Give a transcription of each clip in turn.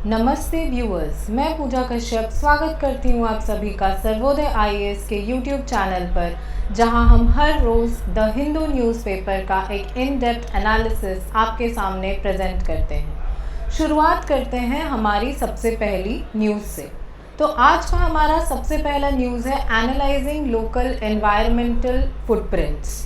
नमस्ते व्यूअर्स, मैं पूजा कश्यप स्वागत करती हूँ आप सभी का सर्वोदय आईएएस के यूट्यूब चैनल पर, जहां हम हर रोज़ द हिंदू न्यूज़पेपर का एक इन डेप्थ एनालिसिस आपके सामने प्रेजेंट करते हैं। शुरुआत करते हैं हमारी सबसे पहली न्यूज़ से। तो आज का हमारा सबसे पहला न्यूज़ है एनालाइजिंग लोकल एनवायरमेंटल फुटप्रिंट्स।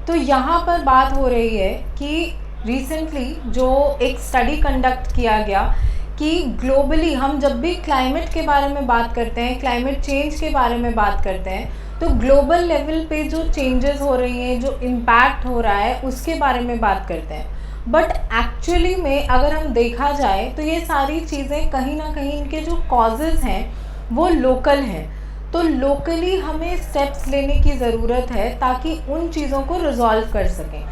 तो यहाँ पर बात हो रही है कि रिसेंटली जो एक स्टडी कंडक्ट किया गया कि ग्लोबली हम जब भी क्लाइमेट के बारे में बात करते हैं, क्लाइमेट चेंज के बारे में बात करते हैं, तो ग्लोबल लेवल पे जो चेंजेस हो रही हैं, जो इम्पैक्ट हो रहा है, उसके बारे में बात करते हैं। बट एक्चुअली में अगर हम देखा जाए तो ये सारी चीज़ें कहीं ना कहीं इनके जो कॉजेज़ हैं वो लोकल हैं। तो लोकली हमें स्टेप्स लेने की ज़रूरत है ताकि उन चीज़ों को रिजॉल्व कर सकें।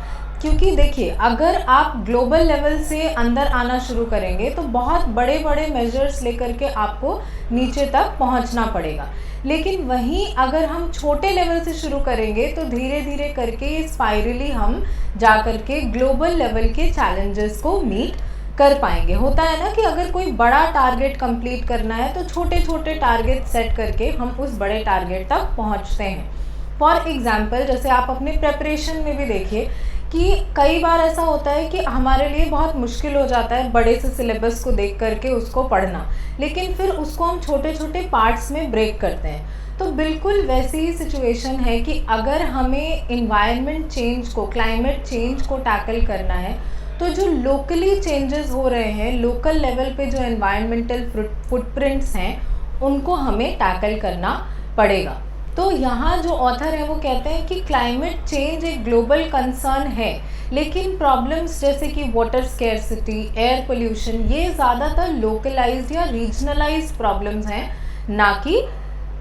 क्योंकि देखिए, अगर आप ग्लोबल लेवल से अंदर आना शुरू करेंगे तो बहुत बड़े बड़े मेजर्स लेकर के आपको नीचे तक पहुंचना पड़ेगा। लेकिन वहीं अगर हम छोटे लेवल से शुरू करेंगे तो धीरे धीरे करके स्पाइरली हम जा कर के ग्लोबल लेवल के चैलेंजेस को मीट कर पाएंगे। होता है ना कि अगर कोई बड़ा टारगेट कंप्लीट करना है तो छोटे छोटे टारगेट सेट करके हम उस बड़े टारगेट तक पहुंचते हैं। फॉर एग्जाम्पल, जैसे आप अपने प्रेपरेशन में भी देखिए कि कई बार ऐसा होता है कि हमारे लिए बहुत मुश्किल हो जाता है बड़े से सिलेबस को देख करके उसको पढ़ना, लेकिन फिर उसको हम छोटे छोटे पार्ट्स में ब्रेक करते हैं। तो बिल्कुल वैसी ही सिचुएशन है कि अगर हमें इन्वायरमेंट चेंज को, क्लाइमेट चेंज को टैकल करना है, तो जो लोकली चेंजेस हो रहे हैं, लोकल लेवल पे जो एनवायरमेंटल फुटप्रिंट्स हैं, उनको हमें टैकल करना पड़ेगा। तो यहाँ जो ऑथर है वो कहते हैं कि क्लाइमेट चेंज एक ग्लोबल कंसर्न है, लेकिन प्रॉब्लम्स जैसे कि वाटर स्केर्सिटी, एयर पोल्यूशन, ये ज़्यादातर लोकलाइज्ड या रीजनलाइज्ड प्रॉब्लम्स हैं, ना कि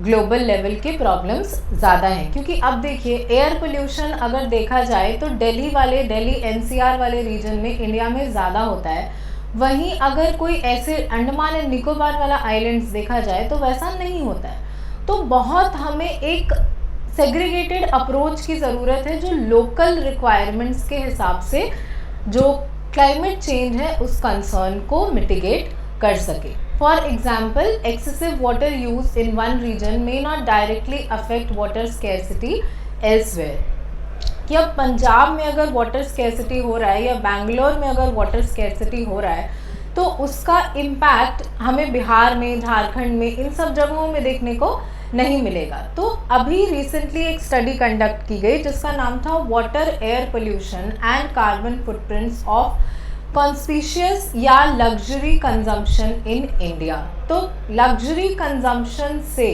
ग्लोबल लेवल के प्रॉब्लम्स ज़्यादा हैं। क्योंकि अब देखिए, एयर पोल्यूशन अगर देखा जाए तो दिल्ली एनसीआर वाले रीजन में इंडिया में ज़्यादा होता है। वहीं अगर कोई ऐसे अंडमान एंड निकोबार वाला आइलैंड्स देखा जाए तो वैसा नहीं होता है। तो बहुत हमें एक सेग्रीगेटेड अप्रोच की ज़रूरत है जो लोकल रिक्वायरमेंट्स के हिसाब से जो क्लाइमेट चेंज है उस कंसर्न को मिटिगेट कर सके। For example, excessive water use in one region may not directly affect water scarcity elsewhere. कि अब पंजाब में अगर वाटर स्केर्सिटी हो रहा है या बैंगलोर में अगर वाटर स्केर्सिटी हो रहा है तो उसका इम्पैक्ट हमें बिहार में, झारखंड में, इन सब जगहों में देखने को नहीं मिलेगा। तो अभी रिसेंटली एक स्टडी कंडक्ट की गई जिसका नाम था water air pollution and carbon footprints of conspicuous या लग्जरी कंजम्पशन इन इंडिया। तो लग्जरी कंजम्पशन से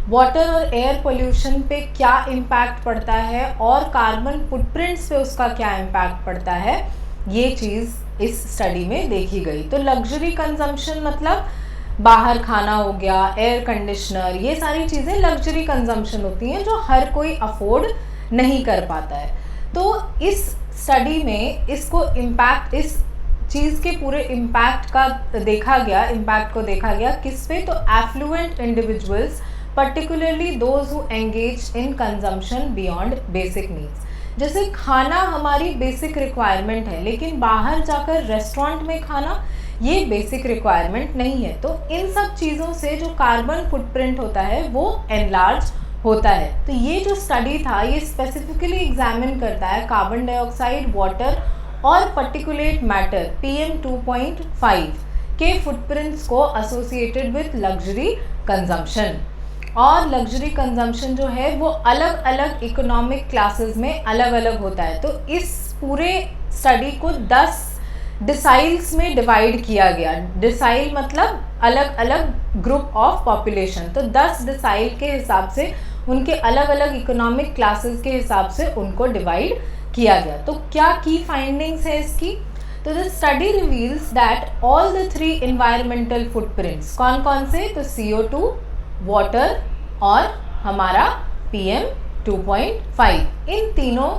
वाटर और एयर पोल्यूशन पे क्या इम्पैक्ट पड़ता है और कार्बन फुटप्रिंट्स पे उसका क्या इम्पैक्ट पड़ता है, ये चीज़ इस स्टडी में देखी गई। तो लग्जरी कंजम्पशन मतलब बाहर खाना हो गया, एयर कंडीशनर, ये सारी चीज़ें लग्जरी कंजम्पशन होती हैं जो हर कोई अफोर्ड नहीं कर पाता है। तो इस स्टडी में इसको इम्पैक्ट, इस चीज़ के पूरे इम्पैक्ट को देखा गया किस पे, तो affluent individuals, particularly those who engage in consumption beyond basic needs. जैसे खाना हमारी बेसिक रिक्वायरमेंट है, लेकिन बाहर जाकर रेस्टोरेंट में खाना ये बेसिक रिक्वायरमेंट नहीं है। तो इन सब चीज़ों से जो कार्बन फुटप्रिंट होता है वो एनलार्ज होता है। तो ये जो स्टडी था ये स्पेसिफिकली एग्जामिन करता है कार्बन डाइऑक्साइड, वाटर और पर्टिकुलेट मैटर PM 2.5 के फुटप्रिंट्स को एसोसिएटेड विथ लग्जरी कंजम्पशन। और लग्जरी कंजम्पशन जो है वो अलग अलग इकोनॉमिक क्लासेस में अलग अलग होता है। तो इस पूरे स्टडी को 10 डिसाइल्स में डिवाइड किया गया। डिसाइल मतलब अलग अलग ग्रुप ऑफ पॉपुलेशन। तो 10 डिसाइल के हिसाब से, उनके अलग अलग इकोनॉमिक क्लासेस के हिसाब से उनको डिवाइड किया गया। तो क्या की फाइंडिंग्स है इसकी? तो the study reveals that all the 3 environmental footprints, कौन कौन से? तो CO2, वाटर और हमारा PM 2.5, इन तीनों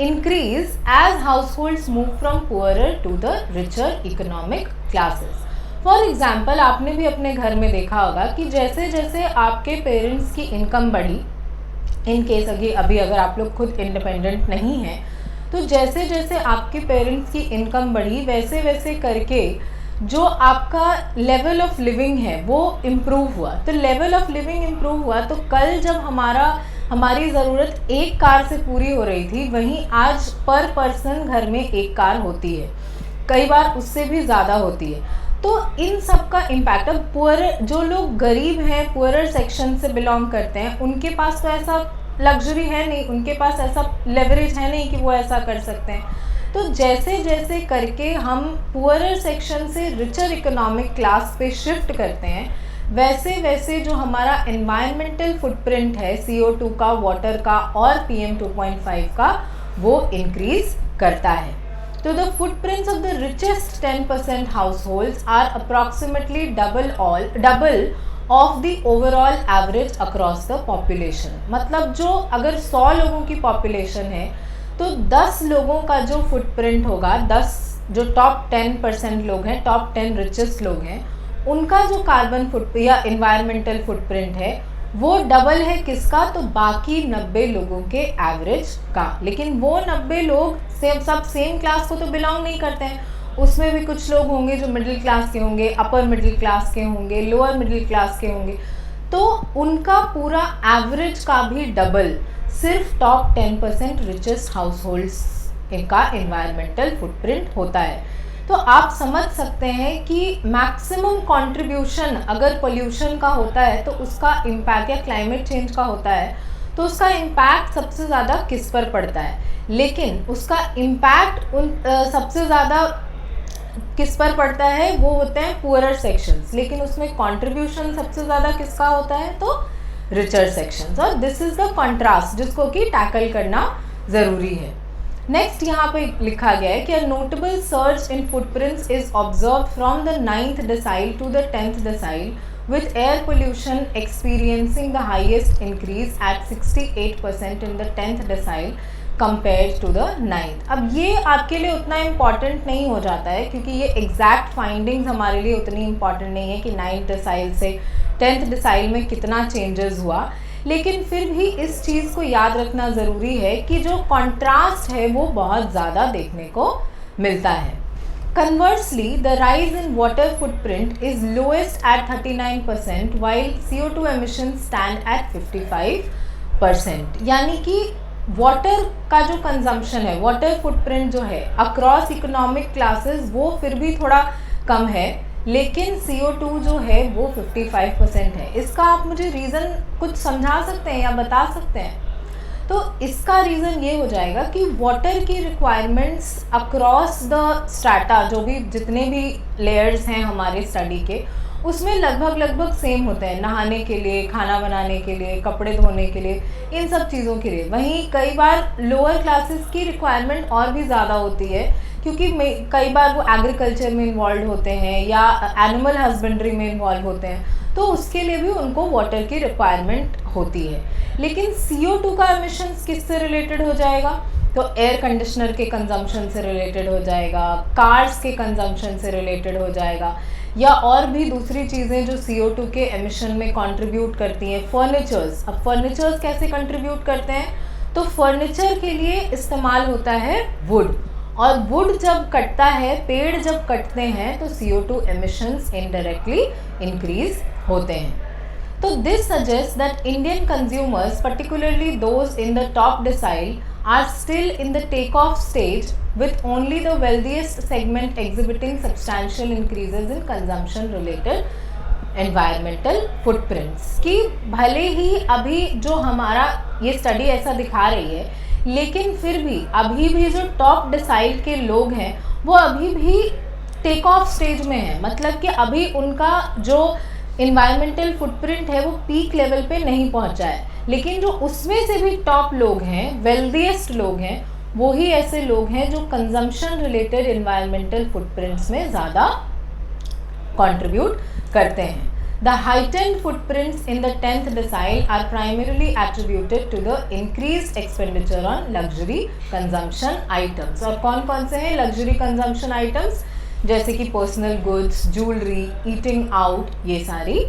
increase as households move from poorer to the richer economic classes. For example, आपने भी अपने घर में देखा होगा कि जैसे जैसे आपके पेरेंट्स की इनकम बढ़ी, इन केस अभी अगर आप लोग खुद इंडिपेंडेंट नहीं हैं, तो जैसे जैसे आपके पेरेंट्स की इनकम बढ़ी वैसे वैसे करके जो आपका लेवल ऑफ लिविंग है वो इम्प्रूव हुआ। तो लेवल ऑफ लिविंग इम्प्रूव हुआ तो कल जब हमारी ज़रूरत एक कार से पूरी हो रही थी, वहीं आज पर पर्सन घर में एक कार होती है, कई बार उससे भी ज़्यादा होती है। तो इन सब का इम्पैक्ट, अब पुअर जो लोग गरीब हैं, पुअरर सेक्शन से बिलोंग करते हैं, उनके पास तो ऐसा लग्जरी है नहीं, उनके पास ऐसा लेवरेज है नहीं कि वो ऐसा कर सकते हैं। तो जैसे जैसे करके हम पुअरर सेक्शन से रिचर इकोनॉमिक क्लास पे शिफ्ट करते हैं, वैसे वैसे जो हमारा एनवायरमेंटल फुटप्रिंट है CO2 का, वाटर का और PM 2.5 का, वो इंक्रीज करता है। तो the footprints of the richest 10% households are approximately double of the overall average across the population. मतलब जो अगर 100 लोगों की पॉपुलेशन है तो 10 लोगों का जो फुटप्रिंट होगा, 10 जो टॉप 10% लोग हैं, टॉप 10 रिचेस्ट लोग हैं, उनका जो कार्बन फुट या इन्वायरमेंटल फुटप्रिंट है वो डबल है किसका, तो बाकी 90 लोगों के एवरेज का। लेकिन वो 90 लोग सब सेम क्लास को तो बिलोंग नहीं करते हैं, उसमें भी कुछ लोग होंगे जो मिडिल क्लास के होंगे, अपर मिडिल क्लास के होंगे, लोअर मिडिल क्लास के होंगे। तो उनका पूरा एवरेज का भी डबल सिर्फ टॉप 10% रिचेस्ट हाउसहोल्ड्स का इन्वायरमेंटल फुटप्रिंट होता है। तो आप समझ सकते हैं कि मैक्सिमम कंट्रीब्यूशन अगर पोल्यूशन का होता है तो उसका इम्पैक्ट, या क्लाइमेट चेंज का होता है तो उसका इम्पैक्ट सबसे ज़्यादा किस पर पड़ता है, लेकिन उसका इम्पैक्ट सबसे ज़्यादा किस पर पड़ता है, वो होते हैं पुअरर सेक्शंस, लेकिन उसमें कंट्रीब्यूशन सबसे ज़्यादा किसका होता है, तो रिचर सेक्शंस। और दिस इज़ द कंट्रास्ट जिसको कि टैकल करना ज़रूरी है। नेक्स्ट यहाँ पे लिखा गया है कि a notable search in footprints is observe from the 9th decile to the 10th decile, with air pollution experiencing the highest increase at 68% in the 10th decile compared to the 9th। अब ये आपके लिए उतना important नहीं हो जाता है क्योंकि ये एग्जैक्ट फाइंडिंग्स हमारे लिए उतनी इम्पॉर्टेंट नहीं है कि 9th decile से 10th decile में कितना चेंजेस हुआ, लेकिन फिर भी इस चीज़ को याद रखना ज़रूरी है कि जो कॉन्ट्रास्ट है वो बहुत ज़्यादा देखने को मिलता है। Conversely, the rise in water footprint is lowest at 39%, while CO2 emissions stand at 55%। यानी कि वाटर का जो कंजम्पशन है, वाटर फुटप्रिंट जो है अक्रॉस इकोनॉमिक क्लासेस, वो फिर भी थोड़ा कम है, लेकिन CO2 जो है वो 55% है। इसका आप मुझे रीज़न कुछ समझा सकते हैं या बता सकते हैं? तो इसका रीज़न ये हो जाएगा कि वाटर की रिक्वायरमेंट्स अक्रॉस द स्ट्रैटा, जो भी जितने भी लेयर्स हैं हमारे स्टडी के, उसमें लगभग सेम होते हैं, नहाने के लिए, खाना बनाने के लिए, कपड़े धोने के लिए, इन सब चीज़ों के लिए। वहीं कई बार लोअर क्लासेस की रिक्वायरमेंट और भी ज़्यादा होती है क्योंकि कई बार वो एग्रीकल्चर में इन्वॉल्व होते हैं या एनिमल हस्बेंड्री में इन्वॉल्व होते हैं, तो उसके लिए भी उनको वाटर की रिक्वायरमेंट होती है। लेकिन CO2 का एमिशंस किससे रिलेटेड हो जाएगा, तो एयर कंडीशनर के कंजम्पशन से रिलेटेड हो जाएगा, कार्स के कंजम्पशन से रिलेटेड हो जाएगा, या और भी दूसरी चीज़ें जो CO2 के एमिशन में कंट्रीब्यूट करती हैं। फर्नीचर्स, अब फर्नीचर्स कैसे कंट्रीब्यूट करते हैं, तो फर्नीचर के लिए इस्तेमाल होता है वुड, और वुड जब कटता है, पेड़ जब कटते हैं, तो CO2 एमिशंस इनडायरेक्टली इंक्रीज होते हैं। तो this suggest that Indian consumers, particularly those in the top decile, are still in the take-off stage, with only the wealthiest segment exhibiting substantial increases in consumption-related environmental footprints। कि भले ही अभी जो हमारा ये study ऐसा दिखा रही है, लेकिन फिर भी अभी भी जो टॉप डिसाइल के लोग हैं वो अभी भी टेक ऑफ स्टेज में है। मतलब कि अभी उनका जो इन्वायरमेंटल फुटप्रिंट है वो पीक लेवल पे नहीं पहुंचा है, लेकिन जो उसमें से भी टॉप लोग हैं, वेल्दीएस्ट लोग हैं, वो ही ऐसे लोग हैं जो कंजम्पशन रिलेटेड इन्वायरमेंटल फुटप्रिंट्स में ज़्यादा कंट्रीब्यूट करते हैं। The heightened footprints in the 10th decile are primarily attributed to the increased expenditure on luxury consumption items। और कौन कौन से हैं luxury consumption items, जैसे कि personal goods, jewellery, eating out, ये सारी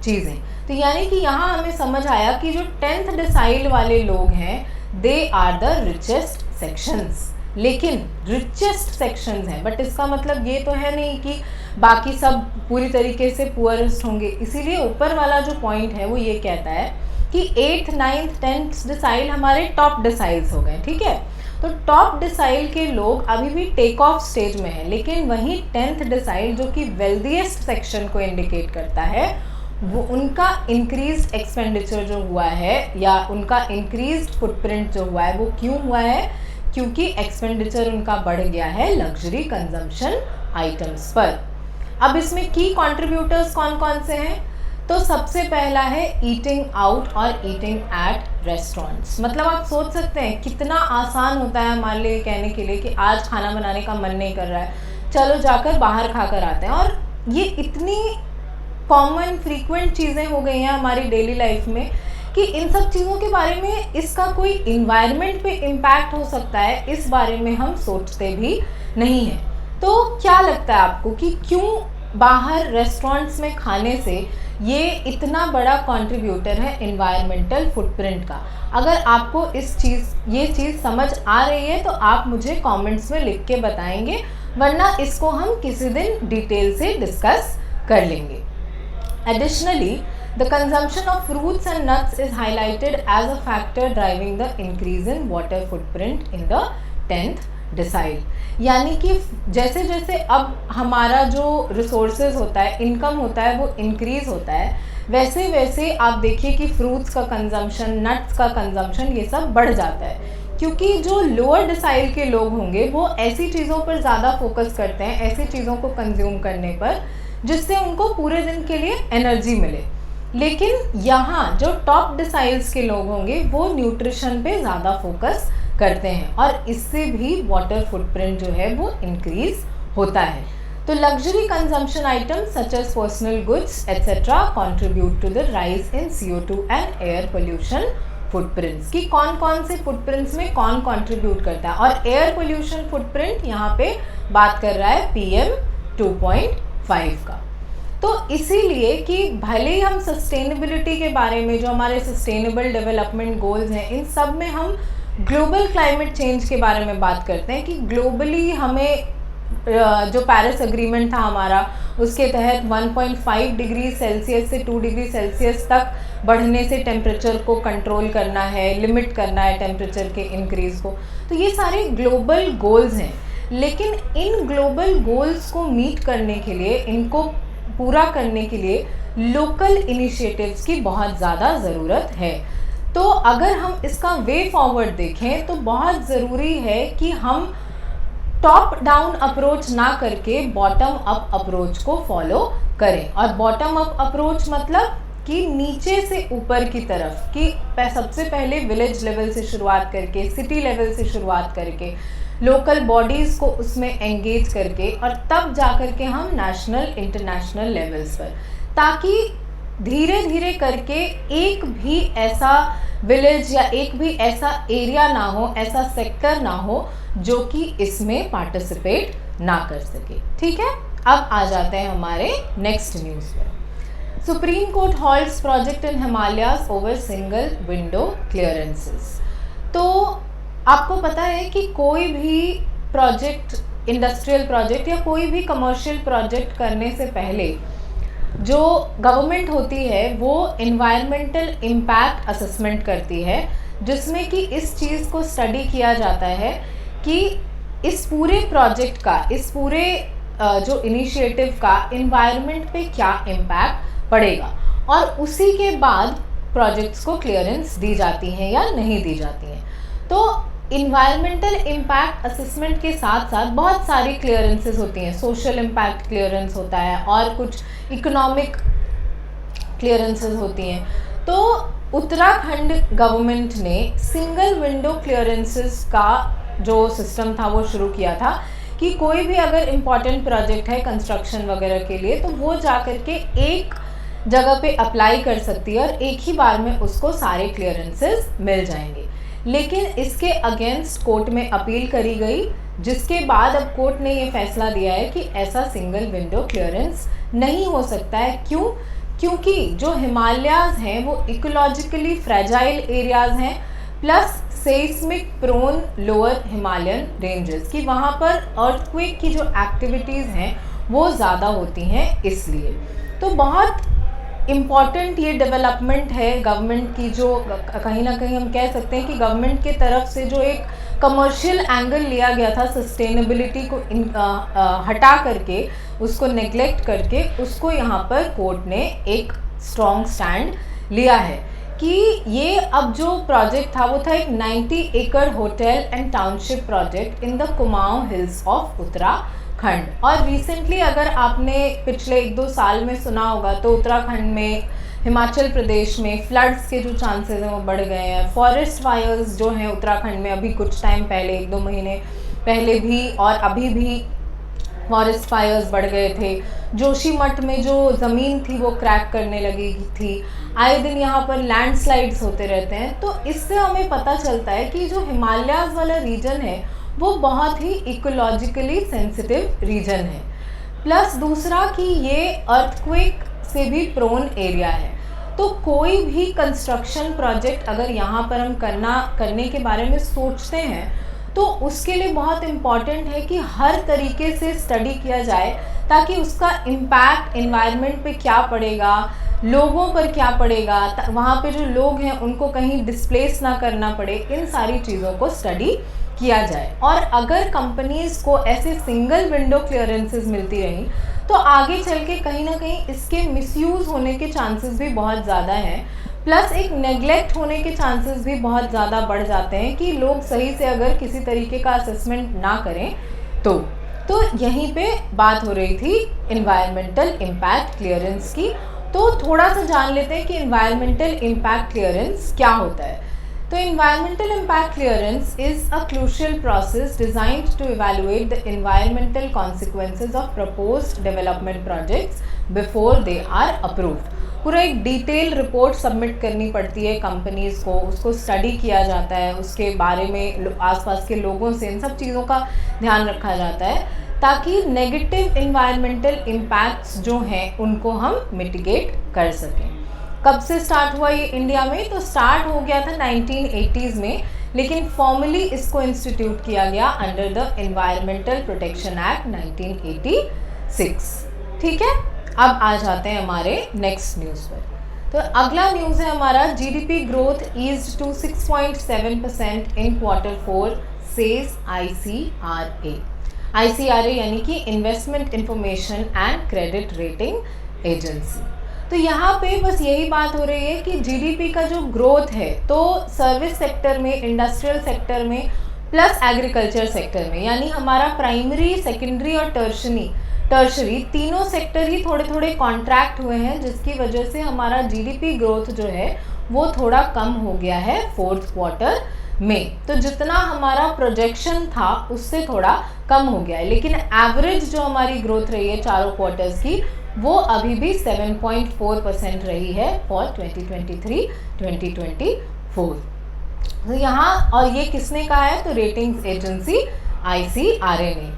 चीज़ें। तो यानी कि यहाँ हमें समझ आया कि जो 10th decile वाले लोग हैं, they are the richest sections, लेकिन रिचेस्ट सेक्शंस हैं, बट इसका मतलब ये तो है नहीं कि बाकी सब पूरी तरीके से पुअरेस्ट होंगे। इसीलिए ऊपर वाला जो पॉइंट है वो ये कहता है कि 8th 9th 10th डिसाइल हमारे टॉप डिसाइल्स हो गए, ठीक है। तो टॉप डिसाइल के लोग अभी भी टेक ऑफ स्टेज में है, लेकिन वहीं 10th डिसाइल जो कि वेल्दीएस्ट सेक्शन को इंडिकेट करता है, वो उनका इंक्रीज एक्सपेंडिचर जो हुआ है या उनका इंक्रीज फुटप्रिंट जो हुआ है वो क्यों हुआ है, क्योंकि एक्सपेंडिचर उनका बढ़ गया है लग्जरी कंजम्पशन आइटम्स पर। अब इसमें की कंट्रीब्यूटर्स कौन कौन से हैं, तो सबसे पहला है ईटिंग आउट और ईटिंग एट रेस्टोरेंट्स। मतलब आप सोच सकते हैं कितना आसान होता है हमारे लिए कहने के लिए कि आज खाना बनाने का मन नहीं कर रहा है, चलो जाकर बाहर खा कर आते हैं। और ये इतनी कॉमन फ्रीक्वेंट चीज़ें हो गई हैं हमारी डेली लाइफ में कि इन सब चीज़ों के बारे में इसका कोई इन्वायरमेंट पे इम्पैक्ट हो सकता है, इस बारे में हम सोचते भी नहीं हैं। तो क्या लगता है आपको कि क्यों बाहर रेस्टोरेंट्स में खाने से ये इतना बड़ा कंट्रीब्यूटर है इन्वायरमेंटल फुटप्रिंट का? अगर आपको ये चीज़ समझ आ रही है तो आप मुझे कमेंट्स में लिख के बताएंगे, वरना इसको हम किसी दिन डिटेल से डिस्कस कर लेंगे। Additionally, the consumption of fruits and nuts is highlighted as a factor driving the increase in water footprint in the 10th decile। यानी कि जैसे जैसे अब हमारा जो रिसोर्सेज होता है, इनकम होता है, वो इंक्रीज़ होता है, वैसे वैसे आप देखिए कि फ्रूट्स का कंजम्पशन, नट्स का कंजम्पशन, ये सब बढ़ जाता है। क्योंकि जो लोअर डिसाइल के लोग होंगे वो ऐसी चीज़ों पर ज़्यादा फोकस करते हैं, ऐसी चीज़ों को कंज्यूम करने पर जिससे उनको पूरे दिन के लिए एनर्जी मिले। लेकिन यहाँ जो टॉप डिसाइल्स के लोग होंगे वो न्यूट्रिशन पे ज़्यादा फोकस करते हैं और इससे भी वाटर फुटप्रिंट जो है वो इंक्रीज होता है। तो luxury consumption items such as personal goods etcetera contribute to the rise in CO2 and air pollution footprints. कि कौन कौन से फुटप्रिंट्स में कौन कंट्रीब्यूट करता है। और एयर पोल्यूशन फुटप्रिंट यहाँ पे बात कर रहा है PM 2.5 का। तो इसीलिए कि भले ही हम सस्टेनेबिलिटी के बारे में, जो हमारे सस्टेनेबल डेवलपमेंट गोल्स हैं, इन सब में हम ग्लोबल क्लाइमेट चेंज के बारे में बात करते हैं कि ग्लोबली हमें जो पेरिस एग्रीमेंट था हमारा, उसके तहत 1.5 डिग्री सेल्सियस से 2 डिग्री सेल्सियस तक बढ़ने से टेम्परेचर को कंट्रोल करना है, लिमिट करना है टेम्परेचर के इंक्रीज़ को। तो ये सारे ग्लोबल गोल्स हैं, लेकिन इन ग्लोबल गोल्स को मीट करने के लिए, इनको पूरा करने के लिए लोकल इनिशिएटिव्स की बहुत ज़्यादा ज़रूरत है। तो अगर हम इसका वे फॉरवर्ड देखें तो बहुत ज़रूरी है कि हम टॉप डाउन अप्रोच ना करके बॉटम अप अप्रोच को फॉलो करें। और बॉटम अप अप्रोच मतलब कि नीचे से ऊपर की तरफ, कि सबसे पहले विलेज लेवल से शुरुआत करके, सिटी लेवल से शुरुआत करके, लोकल बॉडीज़ को उसमें एंगेज करके, और तब जा कर के हम नेशनल इंटरनेशनल लेवल्स पर, ताकि धीरे धीरे करके एक भी ऐसा विलेज या एक भी ऐसा एरिया ना हो, ऐसा सेक्टर ना हो जो कि इसमें पार्टिसिपेट ना कर सके। ठीक है, अब आ जाते हैं हमारे नेक्स्ट न्यूज़ पर। Supreme court halts project in Himalayas over single window clearances. तो आपको पता है कि कोई भी प्रोजेक्ट, इंडस्ट्रियल प्रोजेक्ट या कोई भी कमर्शियल प्रोजेक्ट करने से पहले जो गवर्नमेंट होती है वो इन्वायरमेंटल इम्पैक्ट असेसमेंट करती है, जिसमें कि इस चीज़ को स्टडी किया जाता है कि इस पूरे प्रोजेक्ट का, इस पूरे जो इनिशिएटिव का इन्वायरमेंट पे क्या इम्पैक्ट पड़ेगा, और उसी के बाद प्रोजेक्ट्स को क्लियरेंस दी जाती हैं या नहीं दी जाती हैं। तो इन्वायरमेंटल इम्पैक्ट असेसमेंट के साथ साथ बहुत सारी क्लियरेंसेस होती हैं। सोशल इम्पैक्ट क्लियरेंस होता है और कुछ इकोनॉमिक क्लियरेंसेस होती हैं। तो उत्तराखंड गवर्नमेंट ने सिंगल विंडो क्लियरेंसेस का जो सिस्टम था वो शुरू किया था कि कोई भी अगर इम्पॉर्टेंट प्रोजेक्ट है कंस्ट्रक्शन वगैरह के लिए, तो वो जा कर के एक जगह पे अप्लाई कर सकती है और एक ही बार में उसको सारे क्लियरेंसेस मिल जाएंगे। लेकिन इसके अगेंस्ट कोर्ट में अपील करी गई, जिसके बाद अब कोर्ट ने ये फैसला दिया है कि ऐसा सिंगल विंडो क्लियरेंस नहीं हो सकता है। क्यों? क्योंकि जो हिमालयाज़ हैं वो इकोलॉजिकली फ्रेजाइल एरियाज़ हैं, plus seismic prone lower Himalayan ranges, कि वहाँ पर अर्थक्वेक की जो एक्टिविटीज़ हैं वो ज़्यादा होती हैं इसलिए। तो बहुत इम्पॉर्टेंट ये डेवलपमेंट है गवर्नमेंट की, जो कहीं ना कहीं हम कह सकते हैं कि गवर्नमेंट के तरफ से जो एक कमर्शियल एंगल लिया गया था सस्टेनेबिलिटी को हटा करके, उसको नेग्लेक्ट करके, उसको यहाँ पर कोर्ट ने एक स्ट्रॉन्ग स्टैंड लिया है कि ये अब जो प्रोजेक्ट था वो था एक 90 एकड़ hotel and township project in the Kumaon hills of Uttarakhand. और रिसेंटली अगर आपने पिछले 1-2 साल में सुना होगा तो उत्तराखंड में, हिमाचल प्रदेश में फ्लड्स के जो चांसेस हैं वो बढ़ गए हैं। फॉरेस्ट फायर्स जो हैं उत्तराखंड में, अभी कुछ टाइम पहले 1-2 महीने पहले भी और अभी भी फॉरेस्ट फायर्स बढ़ गए थे। जोशीमठ में जो ज़मीन थी वो क्रैक करने लगी थी। आए दिन यहाँ पर लैंडस्लाइड्स होते रहते हैं। तो इससे हमें पता चलता है कि जो हिमालयाज़ वाला रीजन है वो बहुत ही इकोलॉजिकली सेंसिटिव रीजन है। प्लस दूसरा कि ये अर्थक्वेक से भी प्रोन एरिया है। तो कोई भी कंस्ट्रक्शन प्रोजेक्ट अगर यहाँ पर हम करने के बारे में सोचते हैं तो उसके लिए बहुत इम्पॉर्टेंट है कि हर तरीके से स्टडी किया जाए ताकि उसका इम्पैक्ट एनवायरनमेंट पे क्या पड़ेगा, लोगों पर क्या पड़ेगा, वहाँ पे जो लोग हैं उनको कहीं डिस्प्लेस ना करना पड़े, इन सारी चीज़ों को स्टडी किया जाए। और अगर कंपनीज़ को ऐसे सिंगल विंडो क्लियरेंसेस मिलती रहीं तो आगे चल के कहीं ना कहीं इसके मिसयूज़ होने के चांसेस भी बहुत ज़्यादा हैं। प्लस एक नेग्लेक्ट होने के चांसेस भी बहुत ज़्यादा बढ़ जाते हैं कि लोग सही से अगर किसी तरीके का असेसमेंट ना करें तो यहीं पे बात हो रही थी इन्वायरमेंटल इम्पैक्ट क्लियरेंस की। तो थोड़ा सा जान लेते हैं कि इन्वायरमेंटल इम्पैक्ट क्लियरेंस क्या होता है। तो environmental impact clearance is a crucial process designed to evaluate the environmental consequences of proposed development projects before they are approved। पूरा एक डिटेल रिपोर्ट सबमिट करनी पड़ती है कंपनीज़ को, उसको स्टडी किया जाता है, उसके बारे में आसपास के लोगों से इन सब चीज़ों का ध्यान रखा जाता है ताकि नेगेटिव इन्वायरमेंटल इम्पैक्ट्स जो हैं उनको हम मिटिगेट कर सकें। कब से स्टार्ट हुआ ये इंडिया में? तो स्टार्ट हो गया था 1980s में, लेकिन फॉर्मली इसको इंस्टीट्यूट किया गया under the environmental protection act 1986। ठीक है, अब आ जाते हैं हमारे नेक्स्ट न्यूज़ पर। तो अगला न्यूज़ है हमारा, GDP growth eased to 6.7% in Q4 says ICRA। ICRA यानी कि investment information and credit rating agency. तो यहाँ पे बस यही बात हो रही है कि जीडीपी का जो ग्रोथ है तो सर्विस सेक्टर में, इंडस्ट्रियल सेक्टर में, प्लस एग्रीकल्चर सेक्टर में, यानी हमारा प्राइमरी, सेकेंडरी और टर्शरी तीनों सेक्टर ही थोड़े थोड़े कॉन्ट्रैक्ट हुए हैं, जिसकी वजह से हमारा जीडीपी ग्रोथ जो है वो थोड़ा कम हो गया है Q4 में। तो जितना हमारा प्रोजेक्शन था उससे थोड़ा कम हो गया है, लेकिन एवरेज जो हमारी ग्रोथ रही है चारों क्वार्टर्स की वो अभी भी 7.4% रही है फॉर 2023-2024। तो यहाँ, और ये किसने कहा है? तो रेटिंग्स एजेंसी ICRA ने।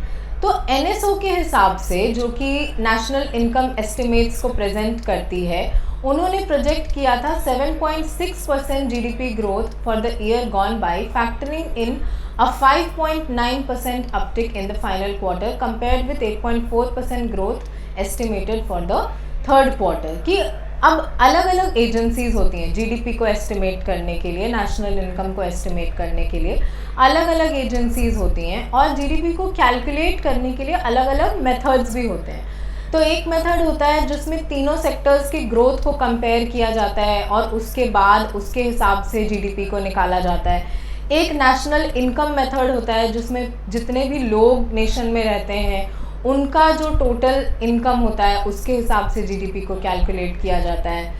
तो NSO के हिसाब से, जो कि नेशनल इनकम एस्टिमेट्स को प्रेजेंट करती है, उन्होंने प्रोजेक्ट किया था 7.6% GDP growth for the year gone by, factoring in a 5.9% uptick in the final quarter compared with 8.4% growth estimated for the Q3। कि अब अलग अलग एजेंसीज होती हैं जीडीपी को एस्टिमेट करने के लिए, नेशनल इनकम को एस्टिमेट करने के लिए अलग अलग एजेंसीज होती हैं, और जीडीपी को कैलकुलेट करने के लिए अलग अलग मेथड्स भी होते हैं। तो एक मेथड होता है जिसमें तीनों सेक्टर्स की ग्रोथ को कंपेयर किया जाता है और उसके बाद उसके हिसाब से जीडीपी को निकाला जाता है। एक नेशनल इनकम मेथड होता है जिसमें जितने भी लोग नेशन में रहते हैं उनका जो टोटल इनकम होता है उसके हिसाब से जीडीपी को कैलकुलेट किया जाता है।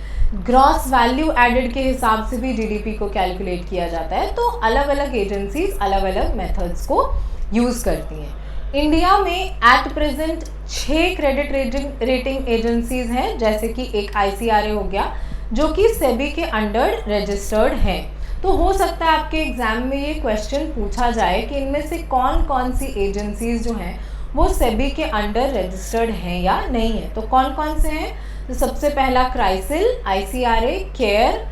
ग्रॉस वैल्यू एडेड के हिसाब से भी जीडीपी को कैलकुलेट किया जाता है। तो अलग अलग एजेंसीज अलग अलग मेथड्स को यूज़ करती हैं। इंडिया में at present 6 credit rating agencies हैं, जैसे कि एक ICRA हो गया जो कि सेबी के अंडर रजिस्टर्ड हैं। तो हो सकता है आपके एग्जाम में ये क्वेश्चन पूछा जाए कि इनमें से कौन कौन सी एजेंसीज जो हैं वो सेबी के अंडर रजिस्टर्ड हैं या नहीं है। तो कौन कौन से हैं? तो सबसे पहला CRISIL, ICRA, care,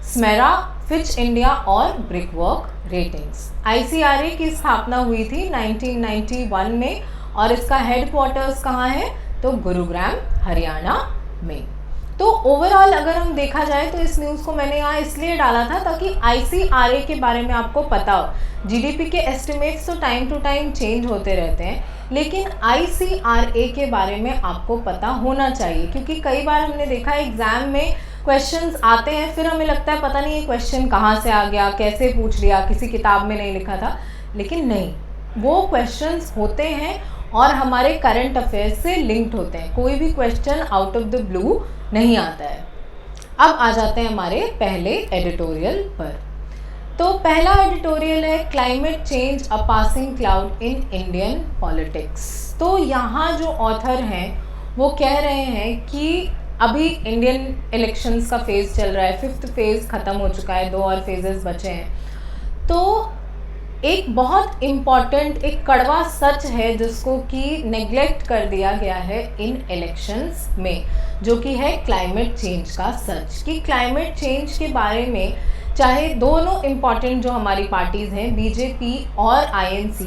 Smera, Fitch India और ब्रिकवर्क रेटिंग्स। ICRA की स्थापना हुई थी 1991 में और इसका हेडक्वार्टर्स कहाँ है? तो गुरुग्राम हरियाणा में। तो ओवरऑल अगर हम देखा जाए तो इस न्यूज़ को मैंने यहाँ इसलिए डाला था ताकि ICRA के बारे में आपको पता हो। GDP के एस्टिमेट्स तो टाइम टू टाइम चेंज होते रहते हैं, लेकिन ICRA के बारे में आपको पता होना चाहिए, क्योंकि कई बार हमने देखा है एग्ज़ाम में क्वेश्चंस आते हैं, फिर हमें लगता है पता नहीं ये क्वेश्चन कहाँ से आ गया, कैसे पूछ लिया, किसी किताब में नहीं लिखा था। लेकिन नहीं, वो क्वेश्चंस होते हैं और हमारे करंट अफेयर्स से लिंक्ड होते हैं। कोई भी question out of the blue नहीं आता है। अब आ जाते हैं हमारे पहले एडिटोरियल पर। तो पहला एडिटोरियल है climate change a passing cloud in Indian politics. तो यहाँ जो ऑथर हैं वो कह रहे हैं कि अभी इंडियन इलेक्शंस का फेज़ चल रहा है, 5th फेज़ ख़त्म हो चुका है, 2 और फेजेस बचे हैं। तो एक बहुत इम्पॉर्टेंट, एक कड़वा सच है जिसको कि नेग्लेक्ट कर दिया गया है इन इलेक्शंस में, जो कि है क्लाइमेट चेंज का सच। कि क्लाइमेट चेंज के बारे में चाहे दोनों इम्पॉर्टेंट जो हमारी पार्टीज़ हैं, BJP और INC,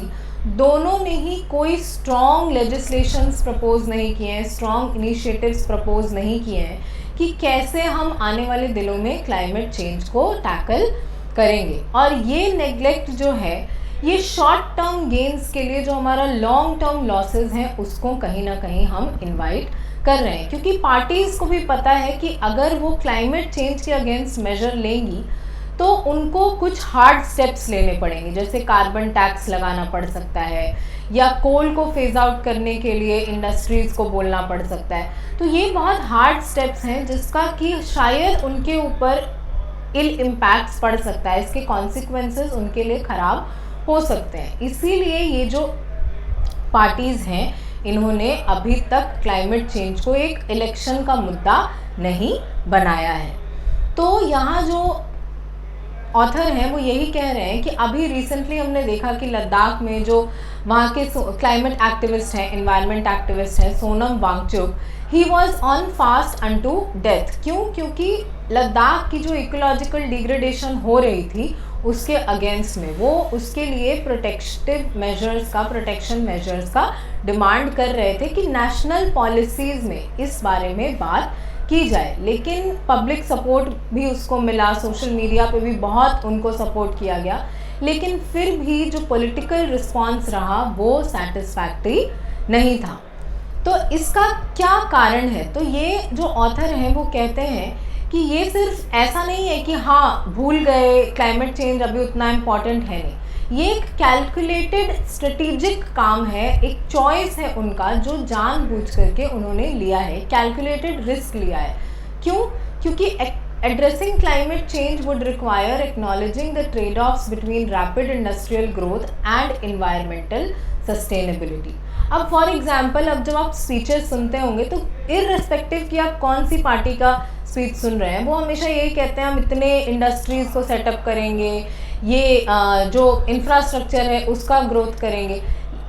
दोनों ने ही कोई स्ट्रॉन्ग लेजिस्लेशंस प्रपोज नहीं किए हैं, स्ट्रॉन्ग इनिशिएटिव्स प्रपोज नहीं किए हैं कि कैसे हम आने वाले दिनों में क्लाइमेट चेंज को टैकल करेंगे। और ये नेग्लेक्ट जो है, ये शॉर्ट टर्म गेन्स के लिए जो हमारा लॉन्ग टर्म लॉसेस हैं उसको कहीं ना कहीं हम इनवाइट कर रहे हैं, क्योंकि पार्टीज़ को भी पता है कि अगर वो क्लाइमेट चेंज के अगेंस्ट मेजर लेंगी तो उनको कुछ हार्ड स्टेप्स लेने पड़ेंगे, जैसे कार्बन टैक्स लगाना पड़ सकता है या कोल को फेज आउट करने के लिए इंडस्ट्रीज़ को बोलना पड़ सकता है। तो ये बहुत हार्ड स्टेप्स हैं जिसका कि शायद उनके ऊपर इल इम्पैक्ट्स पड़ सकता है, इसके कॉन्सिक्वेंसेस उनके लिए ख़राब हो सकते हैं। इसीलिए ये जो पार्टीज़ हैं इन्होंने अभी तक क्लाइमेट चेंज को एक इलेक्शन का मुद्दा नहीं बनाया है। तो यहाँ जो ऑथर हैं वो यही कह रहे हैं कि अभी रिसेंटली हमने देखा कि लद्दाख में जो वहाँ के क्लाइमेट एक्टिविस्ट हैं, इन्वायरमेंट एक्टिविस्ट हैं, Sonam Wangchuk, he was on fast unto death. क्यों? क्योंकि लद्दाख की जो इकोलॉजिकल डिग्रेडेशन हो रही थी उसके अगेंस्ट में वो उसके लिए प्रोटेक्शन मेजर्स का डिमांड कर रहे थे कि नेशनल पॉलिसीज़ में इस बारे में बात की जाए। लेकिन पब्लिक सपोर्ट भी उसको मिला, सोशल मीडिया पे भी बहुत उनको सपोर्ट किया गया, लेकिन फिर भी जो पॉलिटिकल रिस्पांस रहा वो सैटिस्फैक्टरी नहीं था। तो इसका क्या कारण है? तो ये जो ऑथर हैं वो कहते हैं कि ये सिर्फ ऐसा नहीं है कि हाँ भूल गए, क्लाइमेट चेंज अभी उतना इम्पॉर्टेंट है नहीं। ये एक कैलकुलेटेड स्ट्रेटेजिक काम है, एक चॉइस है उनका जो जानबूझ करके उन्होंने लिया है, कैलकुलेटेड रिस्क लिया है। क्यों? क्योंकि addressing climate change would require acknowledging the trade offs between rapid industrial growth and environmental sustainability. अब फॉर एग्जाम्पल, अब जब आप स्पीचेस सुनते होंगे तो इररिस्पेक्टिव कि आप कौन सी पार्टी का स्पीच सुन रहे हैं, वो हमेशा यही कहते हैं हम इतने इंडस्ट्रीज़ को सेटअप करेंगे, ये जो इंफ्रास्ट्रक्चर है उसका ग्रोथ करेंगे।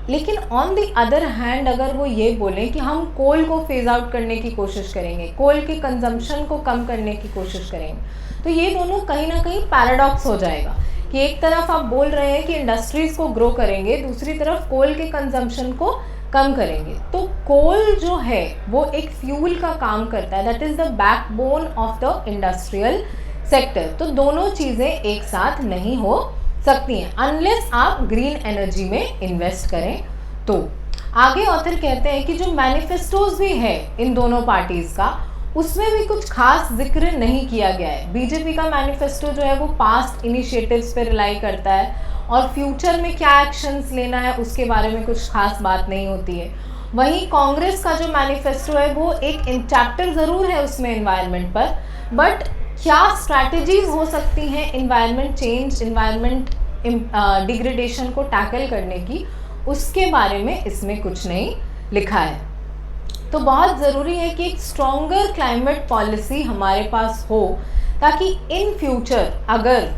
लेकिन ऑन द अदर हैंड अगर वो ये बोलें कि हम कोल को फेज आउट करने की कोशिश करेंगे, कोल के कंजम्पशन को कम करने की कोशिश करेंगे, तो ये दोनों कहीं ना कहीं पैराडॉक्स हो जाएगा कि एक तरफ आप बोल रहे हैं कि इंडस्ट्रीज़ को ग्रो करेंगे, दूसरी तरफ कोल के कंजम्पशन को कम करेंगे। तो कोल जो है वो एक फ्यूल का काम करता है, that is the backbone of the industrial sector. तो दोनों चीज़ें एक साथ नहीं हो सकती हैं अनलेस आप ग्रीन एनर्जी में इन्वेस्ट करें। तो आगे ऑथर कहते हैं कि जो मैनिफेस्टोज भी है इन दोनों पार्टीज़ का, उसमें भी कुछ खास जिक्र नहीं किया गया है। बीजेपी का मैनिफेस्टो जो है वो पास्ट इनिशिएटिव्स पे रिलाई करता है और फ्यूचर में क्या एक्शंस लेना है उसके बारे में कुछ खास बात नहीं होती है। वहीं कांग्रेस का जो मैनिफेस्टो है वो एक चैप्टर ज़रूर है उसमें एनवायरनमेंट पर, बट क्या स्ट्रैटेजीज हो सकती हैं एनवायरनमेंट चेंज, एनवायरनमेंट डिग्रेडेशन को टैकल करने की, उसके बारे में इसमें कुछ नहीं लिखा है। तो बहुत ज़रूरी है कि एक स्ट्रॉन्गर क्लाइमेट पॉलिसी हमारे पास हो, ताकि इन फ्यूचर अगर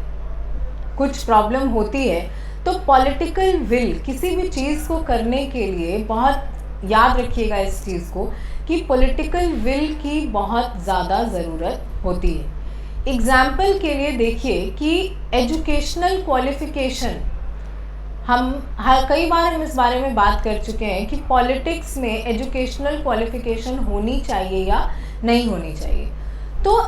कुछ प्रॉब्लम होती है तो पॉलिटिकल विल किसी भी चीज़ को करने के लिए, बहुत याद रखिएगा इस चीज़ को कि पॉलिटिकल विल की बहुत ज़्यादा ज़रूरत होती है। एग्जाम्पल के लिए देखिए कि एजुकेशनल क्वालिफिकेशन कई बार हम इस बारे में बात कर चुके हैं कि पॉलिटिक्स में एजुकेशनल क्वालिफिकेशन होनी चाहिए या नहीं होनी चाहिए। तो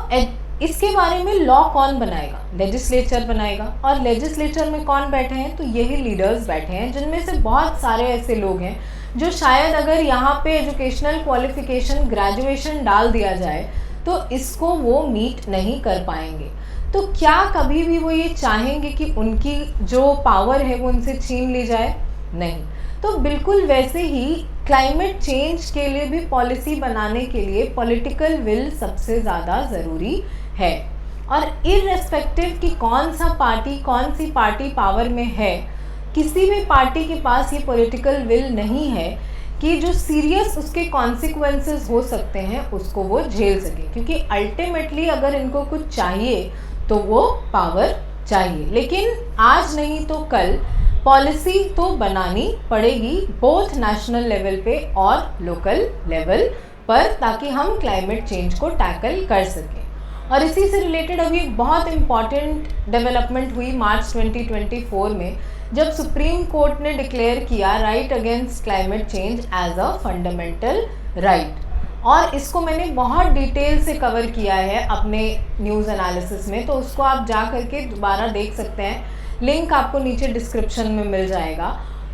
इसके बारे में लॉ कौन बनाएगा? लेजिस्लेचर बनाएगा। और लेजिस्लेचर में कौन बैठे हैं? तो यही लीडर्स बैठे हैं, जिनमें से बहुत सारे ऐसे लोग हैं जो शायद अगर यहाँ पे एजुकेशनल क्वालिफिकेशन ग्रेजुएशन डाल दिया जाए तो इसको वो मीट नहीं कर पाएंगे। तो क्या कभी भी वो ये चाहेंगे कि उनकी जो पावर है वो उनसे छीन ली जाए? नहीं। तो बिल्कुल वैसे ही क्लाइमेट चेंज के लिए भी पॉलिसी बनाने के लिए पॉलिटिकल विल सबसे ज़्यादा ज़रूरी है। और इर्रेस्पेक्टिव कि कौन सी पार्टी पावर में है, किसी भी पार्टी के पास ये पॉलिटिकल विल नहीं है कि जो सीरियस उसके कॉन्सिक्वेंसेस हो सकते हैं उसको वो झेल सके। क्योंकि अल्टीमेटली अगर इनको कुछ चाहिए तो वो पावर चाहिए। लेकिन आज नहीं तो कल पॉलिसी तो बनानी पड़ेगी, बोथ नेशनल लेवल पे और लोकल लेवल पर, ताकि हम क्लाइमेट चेंज को टैकल कर सकें। और इसी से रिलेटेड अभी एक बहुत इम्पॉर्टेंट डेवलपमेंट हुई मार्च 2024 में, जब सुप्रीम कोर्ट ने डिक्लेयर किया right against climate change as a fundamental right. और इसको मैंने बहुत डिटेल से कवर किया है अपने न्यूज़ एनालिसिस में, तो उसको आप जा करके दोबारा देख सकते हैं। लिंक आपको नीचे डिस्क्रिप्शन में मिल जाएगा।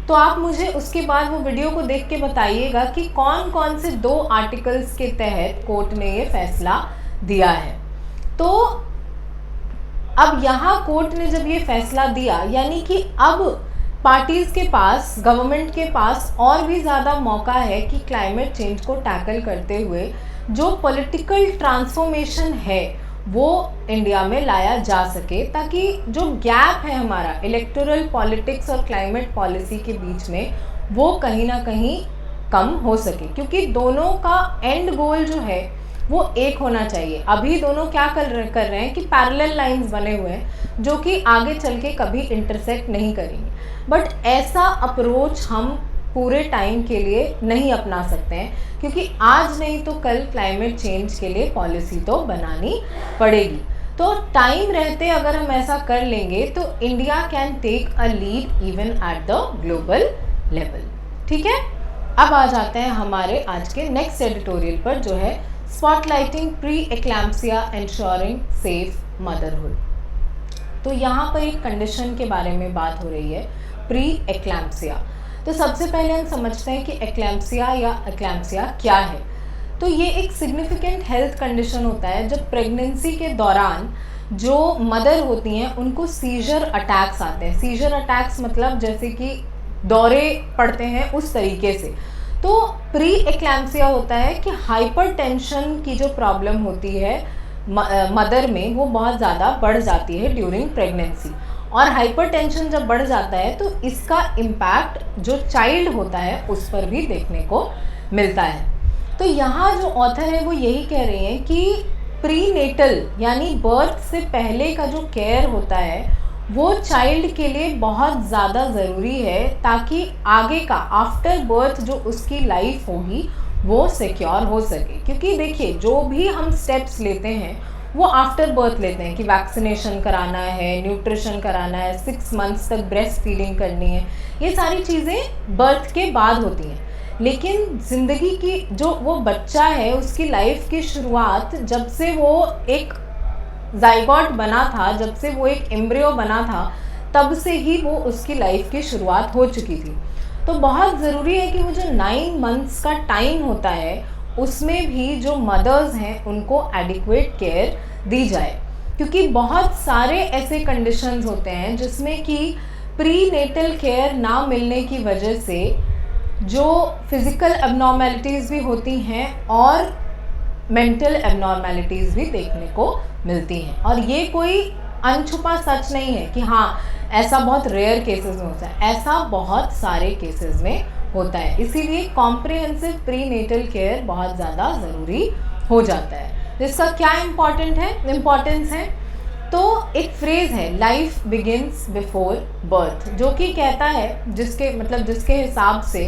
तो आप मुझे उसके बाद वो वीडियो को देख के बताइएगा कि कौन कौन से 2 आर्टिकल्स के तहत कोर्ट ने ये फैसला दिया है। तो अब यहाँ कोर्ट ने जब ये फैसला दिया, यानी कि अब पार्टीज़ के पास, गवर्नमेंट के पास और भी ज़्यादा मौका है कि क्लाइमेट चेंज को टैकल करते हुए जो पॉलिटिकल ट्रांसफॉर्मेशन है वो इंडिया में लाया जा सके, ताकि जो गैप है हमारा इलेक्टोरल पॉलिटिक्स और क्लाइमेट पॉलिसी के बीच में वो कहीं ना कहीं कम हो सके। क्योंकि दोनों का एंड गोल जो है वो एक होना चाहिए। अभी दोनों क्या कर रहे हैं कि पैरेलल लाइंस बने हुए हैं जो कि आगे चल के कभी इंटरसेक्ट नहीं करेंगे। बट ऐसा अप्रोच हम पूरे टाइम के लिए नहीं अपना सकते हैं, क्योंकि आज नहीं तो कल क्लाइमेट चेंज के लिए पॉलिसी तो बनानी पड़ेगी। तो टाइम रहते अगर हम ऐसा कर लेंगे तो India can take a lead even at the global level. ठीक है, अब आ जाते हैं हमारे आज के नेक्स्ट एडिटोरियल पर, जो है स्पॉटलाइटिंग प्री एक्लैम्प्सिया एंश्योरिंग सेफ मदरहुड। तो यहाँ पर एक कंडीशन के बारे में बात हो रही है, प्री एक्लैम्प्सिया। तो सबसे पहले हम समझते हैं कि एक्लैम्प्सिया या एक्लैम्प्सिया क्या है। तो ये एक सिग्निफिकेंट हेल्थ कंडीशन होता है जब प्रेगनेंसी के दौरान जो मदर होती हैं उनको सीजर अटैक्स आते हैं। सीजर अटैक्स मतलब जैसे कि दौरे पड़ते हैं उस तरीके से। तो प्री एक्लैम्प्सिया होता है कि हाइपरटेंशन की जो प्रॉब्लम होती है मदर में वो बहुत ज़्यादा बढ़ जाती है ड्यूरिंग प्रेगनेंसी। और हाइपरटेंशन जब बढ़ जाता है तो इसका इम्पैक्ट जो चाइल्ड होता है उस पर भी देखने को मिलता है। तो यहाँ जो ऑथर है वो यही कह रहे हैं कि प्रीनेटल यानी बर्थ से पहले का जो केयर होता है वो चाइल्ड के लिए बहुत ज़्यादा ज़रूरी है, ताकि आगे का आफ्टर बर्थ जो उसकी लाइफ होगी वो सिक्योर हो सके। क्योंकि देखिए जो भी हम स्टेप्स लेते हैं वो आफ्टर बर्थ लेते हैं कि वैक्सीनेशन कराना है, न्यूट्रिशन कराना है, 6 मंथ्स तक ब्रेस्ट फीडिंग करनी है, ये सारी चीज़ें बर्थ के बाद होती हैं। लेकिन ज़िंदगी की जो वो बच्चा है उसकी लाइफ की शुरुआत जब से वो एक जाइगोट बना था, जब से वो एक एम्ब्रियो बना था, तब से ही वो उसकी लाइफ की शुरुआत हो चुकी थी। तो बहुत ज़रूरी है कि वो जो 9 मंथ्स का टाइम होता है उसमें भी जो मदर्स हैं उनको एडिक्वेट केयर दी जाए। क्योंकि बहुत सारे ऐसे कंडीशंस होते हैं जिसमें कि प्रीनेटल केयर ना मिलने की वजह से जो फिज़िकल एबनॉर्मेलिटीज़ भी होती हैं और मेंटल एबनॉर्मेलिटीज़ भी देखने को मिलती हैं। और ये कोई अनछुपा सच नहीं है कि हाँ ऐसा बहुत रेयर केसेस में होता है, ऐसा बहुत सारे केसेस में होता है। इसीलिए कॉम्प्रिहेंसिव प्रीनेटल केयर बहुत ज़्यादा ज़रूरी हो जाता है। तो इसका क्या इम्पोर्टेंस है? तो एक फ्रेज़ है लाइफ बिगिनस बिफोर बर्थ, जो कि कहता है जिसके हिसाब से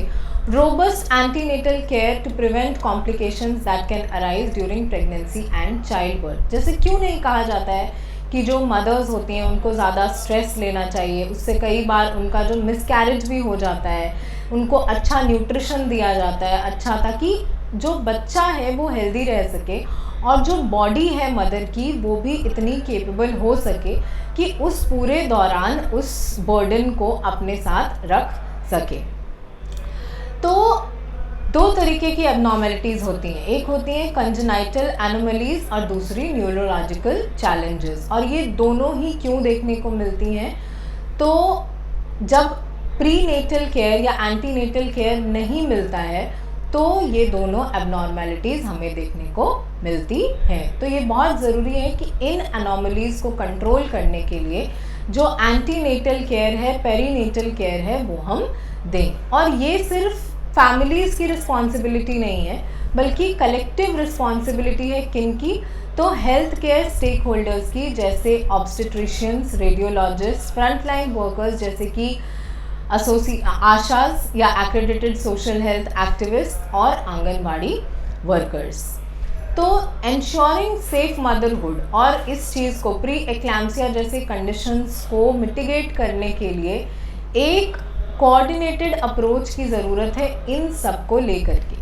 robust antenatal care to prevent complications that can arise during pregnancy and child birth. जैसे क्यों नहीं कहा जाता है कि जो मदर्स होती हैं उनको ज़्यादा स्ट्रेस लेना चाहिए, उससे कई बार उनका जो मिसकैरेज भी हो जाता है। उनको अच्छा न्यूट्रिशन दिया जाता है अच्छा, ताकि जो बच्चा है वो हेल्दी रह सके और जो बॉडी है मदर की वो भी इतनी कैपेबल हो सके कि उस पूरे दौरान उस बर्डन को अपने साथ रख सके। तो दो तरीके की एबनॉर्मेलिटीज़ होती हैं, एक होती हैं कंजेनाइटल एनोमलीज और दूसरी न्यूरोलॉजिकल चैलेंजेस। और ये दोनों ही क्यों देखने को मिलती हैं? तो जब प्रीनेटल केयर या एंटीनेटल केयर नहीं मिलता है तो ये दोनों एबनॉर्मेलिटीज़ हमें देखने को मिलती हैं। तो ये बहुत ज़रूरी है कि इन एनोमलीज़ को कंट्रोल करने के लिए जो एंटीनेटल केयर है, पेरीनेटल केयर है, वो हम दें। और ये सिर्फ फैमिलीज़ की रिस्पॉन्सिबिलिटी नहीं है, बल्कि कलेक्टिव रिस्पॉन्सिबिलिटी है किनकी? तो हेल्थ केयर स्टेक होल्डर्स की, जैसे ऑब्स्टेट्रिशियंस, रेडियोलॉजिस्ट, फ्रंटलाइन वर्कर्स जैसे कि आशाज या एक्रेडिटेड सोशल हेल्थ एक्टिविस्ट और आंगनवाड़ी वर्कर्स। तो एंश्योरिंग सेफ मदरहुड और इस चीज़ को, प्री एक्लैम्सिया जैसे कंडीशंस को मिटिगेट करने के लिए एक कोऑर्डिनेटेड अप्रोच की ज़रूरत है इन सब को लेकर के।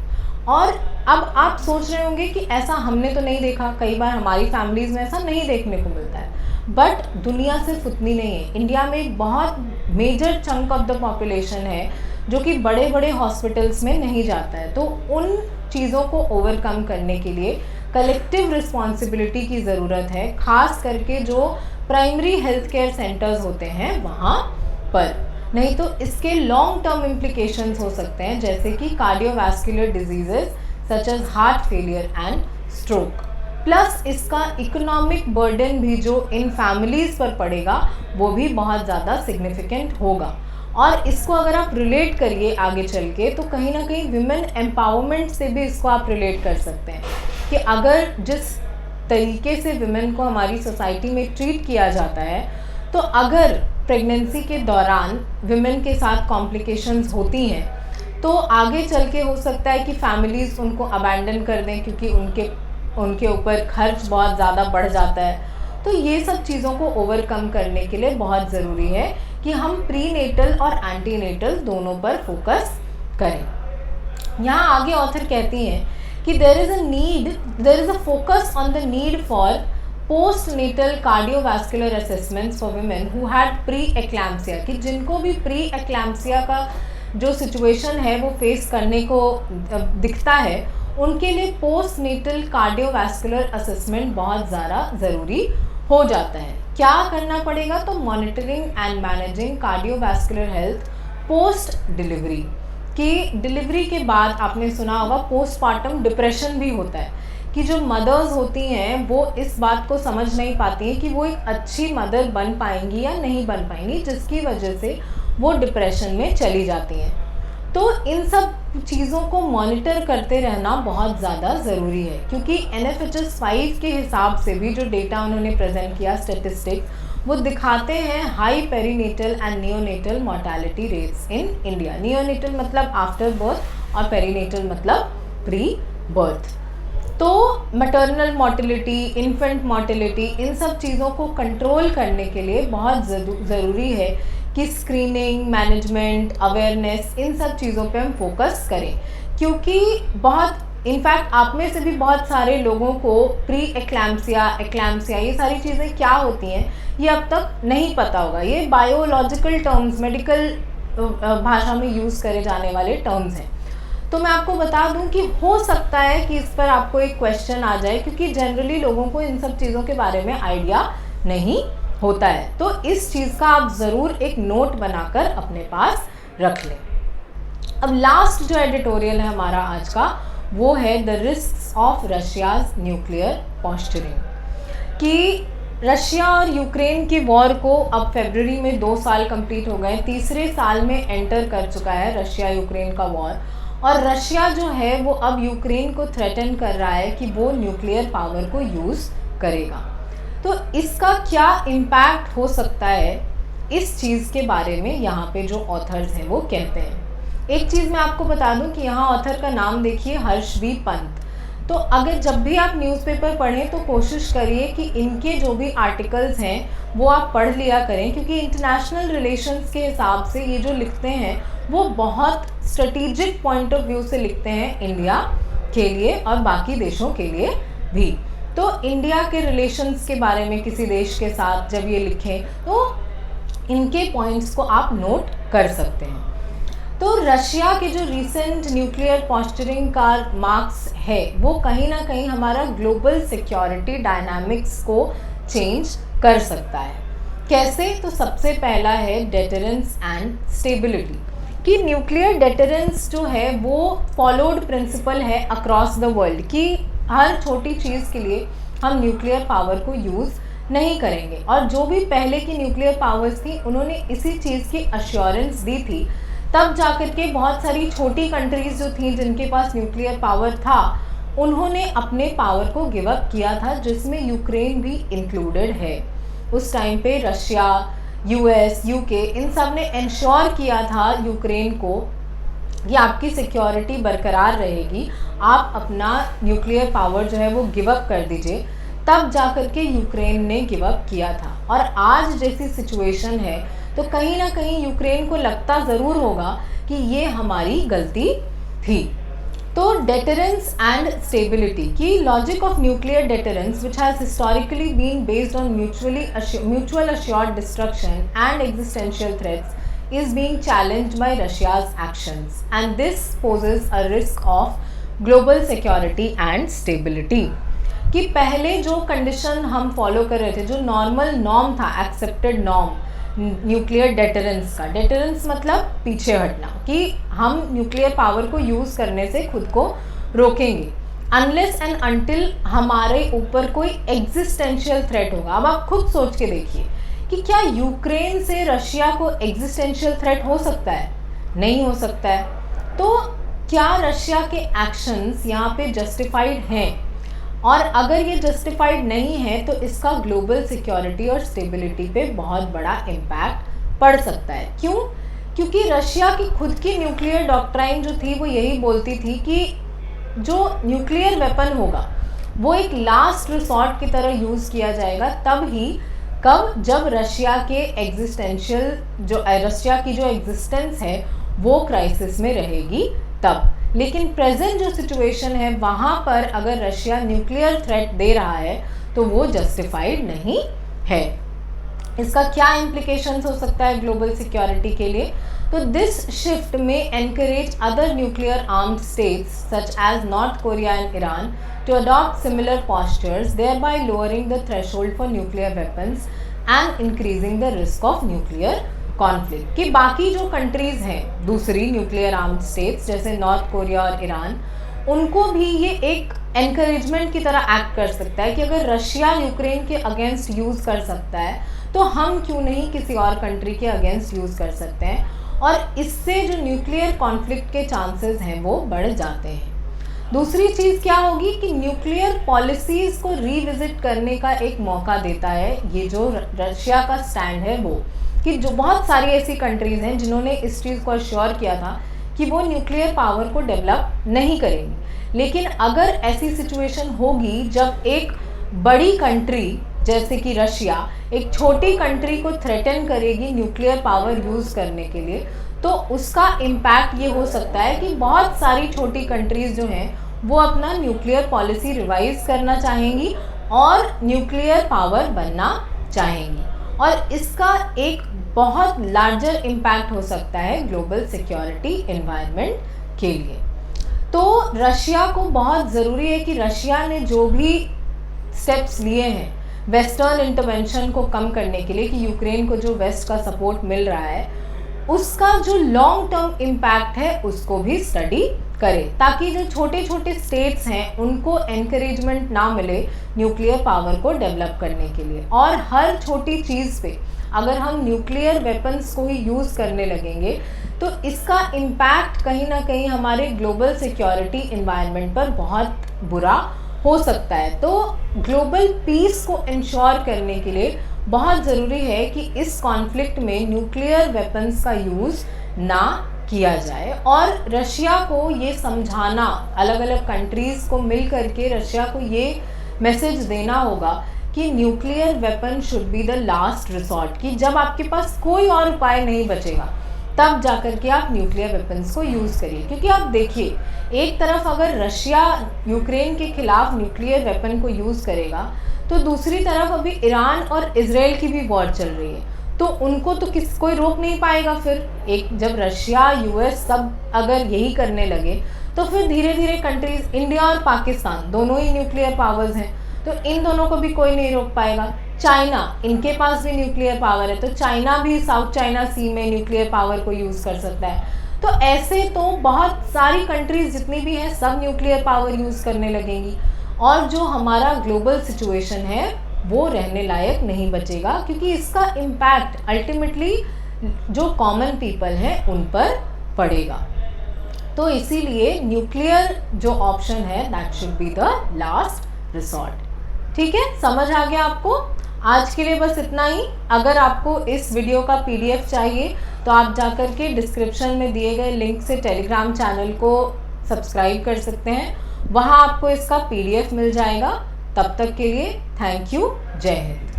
और अब आप सोच रहे होंगे कि ऐसा हमने तो नहीं देखा, कई बार हमारी फैमिलीज़ में ऐसा नहीं देखने को मिलता है, बट दुनिया सिर्फ उतनी नहीं है। इंडिया में बहुत major chunk of the population है जो कि बड़े बड़े हॉस्पिटल्स में नहीं जाता है। तो उन चीज़ों को ओवरकम करने के लिए कलेक्टिव रिस्पॉन्सिबिलिटी की ज़रूरत है, ख़ास करके जो प्राइमरी हेल्थ केयर सेंटर्स होते हैं वहाँ पर। नहीं तो इसके लॉन्ग टर्म इम्प्लीकेशंस हो सकते हैं, जैसे कि cardiovascular diseases such as heart failure and stroke. Plus इसका इकोनॉमिक बर्डन भी जो इन फैमिलीज़ पर पड़ेगा वो भी बहुत ज़्यादा सिग्निफिकेंट होगा। और इसको अगर आप रिलेट करिए आगे चल के, तो कहीं ना कहीं विमेन एम्पावरमेंट से भी इसको आप रिलेट कर सकते हैं कि अगर जिस तरीके से विमेन को हमारी सोसाइटी में ट्रीट किया जाता है, तो अगर प्रेगनेंसी के दौरान विमेन के साथ कॉम्प्लिकेशंस होती हैं तो आगे चल के हो सकता है कि फैमिलीज़ उनको अबैंडन कर दें, क्योंकि उनके ऊपर खर्च बहुत ज़्यादा बढ़ जाता है। तो ये सब चीज़ों को ओवरकम करने के लिए बहुत ज़रूरी है कि हम प्रीनेटल और एंटीनेटल दोनों पर फोकस करें। यहाँ आगे ऑथर कहती हैं कि there is a focus on the need for postnatal cardiovascular assessments for women who had pre-eclampsia, कि जिनको भी प्री-एक्लैम्सिया का जो सिचुएशन है वो फेस करने को दिखता है, उनके लिए पोस्ट-नेटल कार्डियोवैस्कुलर असेसमेंट बहुत ज़्यादा ज़रूरी हो जाता है। क्या करना पड़ेगा? तो monitoring and managing cardiovascular health post delivery, कि डिलीवरी के बाद आपने सुना होगा पोस्टपार्टम डिप्रेशन भी होता है, कि जो मदर्स होती हैं वो इस बात को समझ नहीं पाती हैं कि वो एक अच्छी मदर बन पाएंगी या नहीं बन पाएंगी, जिसकी वजह से वो डिप्रेशन में चली जाती हैं। तो इन सब चीज़ों को मॉनिटर करते रहना बहुत ज़्यादा ज़रूरी है, क्योंकि NFHS 5 के हिसाब से भी जो डेटा उन्होंने प्रेजेंट किया स्टेटिस्टिक्स, वो दिखाते हैं high perinatal and neonatal mortality rates in India. Neonatal मतलब आफ्टर बर्थ और पेरीनेटल मतलब प्री बर्थ। तो मैटरनल मॉर्टेलिटी, इन्फेंट मॉर्टेलिटी, इन सब चीज़ों को कंट्रोल करने के लिए बहुत ज़रूरी है कि स्क्रीनिंग, मैनेजमेंट, अवेयरनेस, इन सब चीज़ों पे हम फोकस करें। क्योंकि बहुत इनफैक्ट आप में से भी बहुत सारे लोगों को प्री एक्लैम्सिया, एक्लैम्सिया, ये सारी चीज़ें क्या होती हैं ये अब तक नहीं पता होगा। ये बायोलॉजिकल टर्म्स, मेडिकल भाषा में यूज़ करे जाने वाले टर्म्स हैं। तो मैं आपको बता दूं कि हो सकता है कि इस पर आपको एक क्वेश्चन आ जाए, क्योंकि जनरली लोगों को इन सब चीज़ों के बारे में आइडिया नहीं होता है। तो इस चीज़ का आप ज़रूर एक नोट बनाकर अपने पास रख लें। अब लास्ट जो एडिटोरियल है हमारा आज का, वो है the risks of Russia's nuclear posturing, कि रशिया और यूक्रेन की वॉर को अब फरवरी में 2 साल कंप्लीट हो गए, तीसरे साल में एंटर कर चुका है रशिया यूक्रेन का वॉर। और रशिया जो है वो अब यूक्रेन को थ्रेटन कर रहा है कि वो न्यूक्लियर पावर को यूज़ करेगा। तो इसका क्या इम्पैक्ट हो सकता है, इस चीज़ के बारे में यहाँ पे जो ऑथर्स हैं वो कहते हैं। एक चीज़ मैं आपको बता दूं कि यहाँ ऑथर का नाम देखिए, हर्षवी पंत। तो अगर जब भी आप न्यूज़पेपर पढ़ें तो कोशिश करिए कि इनके जो भी आर्टिकल्स हैं वो आप पढ़ लिया करें, क्योंकि इंटरनेशनल रिलेशंस के हिसाब से ये जो लिखते हैं वो बहुत स्ट्रेटेजिक पॉइंट ऑफ व्यू से लिखते हैं इंडिया के लिए और बाकी देशों के लिए भी। तो इंडिया के रिलेशंस के बारे में किसी देश के साथ जब ये लिखें तो इनके पॉइंट्स को आप नोट कर सकते हैं। तो रशिया के जो रिसेंट न्यूक्लियर पॉस्चरिंग का मार्क्स है वो कहीं ना कहीं हमारा ग्लोबल सिक्योरिटी डायनामिक्स को चेंज कर सकता है। कैसे? तो सबसे पहला है डेटरेंस एंड स्टेबिलिटी, कि न्यूक्लियर डेटरेंस जो है वो फॉलोड प्रिंसिपल है अक्रॉस द वर्ल्ड, कि हर छोटी चीज़ के लिए हम न्यूक्लियर पावर को यूज़ नहीं करेंगे। और जो भी पहले की न्यूक्लियर पावर्स थी उन्होंने इसी चीज़ की अश्योरेंस दी थी, तब जाकर के बहुत सारी छोटी कंट्रीज़ जो थी जिनके पास न्यूक्लियर पावर था उन्होंने अपने पावर को गिव अप किया था, जिसमें यूक्रेन भी इंक्लूडेड है। उस टाइम पे रशिया, यूएस, यूके इन सब ने इंश्योर किया था यूक्रेन को कि आपकी सिक्योरिटी बरकरार रहेगी, आप अपना न्यूक्लियर पावर जो है वो गिव अप कर दीजिए। तब जाकर के यूक्रेन ने गिव अप किया था। और आज जैसी सिचुएशन है तो कहीं ना कहीं यूक्रेन को लगता ज़रूर होगा कि ये हमारी गलती थी। तो डेटरेंस एंड स्टेबिलिटी की logic of nuclear deterrence which has historically been based on mutual assured destruction and existential threats is being challenged by Russia's actions, and this poses a risk of global security and stability। कि पहले जो condition हम follow कर रहे थे, जो normal norm था, accepted norm nuclear deterrence का, डेटरेंस मतलब पीछे हटना, कि हम न्यूक्लियर पावर को यूज़ करने से खुद को रोकेंगे अनलेस एंड अनटिल हमारे ऊपर कोई एग्जिस्टेंशियल थ्रेट होगा। अब आप खुद सोच के देखिए कि क्या यूक्रेन से रशिया को एग्जिस्टेंशियल थ्रेट हो सकता है? नहीं हो सकता है। तो क्या रशिया के एक्शंस यहाँ पे जस्टिफाइड हैं? और अगर ये जस्टिफाइड नहीं है तो इसका ग्लोबल सिक्योरिटी और स्टेबिलिटी पे बहुत बड़ा इम्पैक्ट पड़ सकता है। क्यों? क्योंकि रशिया की खुद की न्यूक्लियर डॉक्ट्राइन जो थी वो यही बोलती थी कि जो न्यूक्लियर वेपन होगा वो एक लास्ट रिसॉर्ट की तरह यूज़ किया जाएगा, तब ही कब? जब रशिया के रशिया की जो एग्जिस्टेंस है वो क्राइसिस में रहेगी तब। लेकिन प्रेजेंट जो सिचुएशन है वहाँ पर अगर रशिया न्यूक्लियर थ्रेट दे रहा है तो वो जस्टिफाइड नहीं है। इसका क्या इम्प्लीकेशंस हो सकता है ग्लोबल सिक्योरिटी के लिए? तो दिस शिफ्ट में encourage other nuclear armed states such as North Korea and Iran to adopt similar postures, thereby lowering the threshold for nuclear weapons and increasing the risk of nuclear conflict। कि बाकी जो countries हैं दूसरी nuclear armed states जैसे north Korea और Iran, उनको भी ये एक एनकरेजमेंट की तरह एक्ट कर सकता है कि अगर रशिया यूक्रेन के अगेंस्ट यूज़ कर सकता है तो हम क्यों नहीं किसी और कंट्री के अगेंस्ट यूज़ कर सकते हैं, और इससे जो न्यूक्लियर कॉन्फ्लिक्ट के चांसेस हैं वो बढ़ जाते हैं। दूसरी चीज़ क्या होगी कि न्यूक्लियर पॉलिसीज़ को रीविज़िट करने का एक मौका देता है ये जो रशिया का स्टैंड है वो, कि जो बहुत सारी ऐसी कंट्रीज़ हैं जिन्होंने इस चीज़ को अश्योर किया था कि वो न्यूक्लियर पावर को डेवलप नहीं करेंगी। लेकिन अगर ऐसी सिचुएशन होगी जब एक बड़ी कंट्री जैसे कि रशिया एक छोटी कंट्री को थ्रेटन करेगी न्यूक्लियर पावर यूज़ करने के लिए, तो उसका इम्पैक्ट ये हो सकता है कि बहुत सारी छोटी कंट्रीज़ जो हैं वो अपना न्यूक्लियर पॉलिसी रिवाइज करना चाहेंगी और न्यूक्लियर पावर बनना चाहेंगी, और इसका एक बहुत लार्जर इम्पैक्ट हो सकता है ग्लोबल सिक्योरिटी एनवायरनमेंट के लिए। तो रशिया को बहुत ज़रूरी है कि रशिया ने जो भी स्टेप्स लिए हैं वेस्टर्न इंटरवेंशन को कम करने के लिए, कि यूक्रेन को जो वेस्ट का सपोर्ट मिल रहा है उसका जो लॉन्ग टर्म इम्पैक्ट है उसको भी स्टडी करें, ताकि जो छोटे छोटे स्टेट्स हैं उनको एनकरेजमेंट ना मिले न्यूक्लियर पावर को डेवलप करने के लिए। और हर छोटी चीज़ पे अगर हम न्यूक्लियर वेपन्स को ही यूज़ करने लगेंगे तो इसका इम्पैक्ट कहीं ना कहीं हमारे ग्लोबल सिक्योरिटी एनवायरनमेंट पर बहुत बुरा हो सकता है। तो ग्लोबल पीस को इंश्योर करने के लिए बहुत ज़रूरी है कि इस कॉन्फ्लिक्ट में न्यूक्लियर वेपन्स का यूज़ ना किया जाए और रशिया को ये समझाना, अलग अलग कंट्रीज़ को मिल करके रशिया को ये मैसेज देना होगा कि nuclear weapon should be the last resort, कि जब आपके पास कोई और उपाय नहीं बचेगा तब जाकर के आप न्यूक्लियर वेपन्स को यूज़ करिए। क्योंकि आप देखिए, एक तरफ अगर रशिया यूक्रेन के खिलाफ न्यूक्लियर वेपन को यूज़ करेगा तो दूसरी तरफ अभी ईरान और इजराइल की भी वॉर चल रही है, तो उनको तो कोई रोक नहीं पाएगा। फिर एक जब रशिया यूएस सब अगर यही करने लगे तो फिर धीरे धीरे कंट्रीज, इंडिया और पाकिस्तान दोनों ही न्यूक्लियर पावर्स हैं, तो इन दोनों को भी कोई नहीं रोक पाएगा। चाइना, इनके पास भी न्यूक्लियर पावर है, तो चाइना भी साउथ चाइना सी में न्यूक्लियर पावर को यूज़ कर सकता है। तो ऐसे तो बहुत सारी कंट्रीज जितनी भी हैं सब न्यूक्लियर पावर यूज़ करने लगेंगी और जो हमारा ग्लोबल सिचुएशन है वो रहने लायक नहीं बचेगा, क्योंकि इसका इम्पैक्ट अल्टीमेटली जो कॉमन पीपल हैं उन पर पड़ेगा। तो इसीलिए न्यूक्लियर जो ऑप्शन है that should be the last resort. ठीक है, समझ आ गया आपको? आज के लिए बस इतना ही। अगर आपको इस वीडियो का PDF चाहिए तो आप जाकर के डिस्क्रिप्शन में दिए गए लिंक से टेलीग्राम चैनल को सब्सक्राइब कर सकते हैं, वहाँ आपको इसका PDF मिल जाएगा। तब तक के लिए थैंक यू, जय हिंद।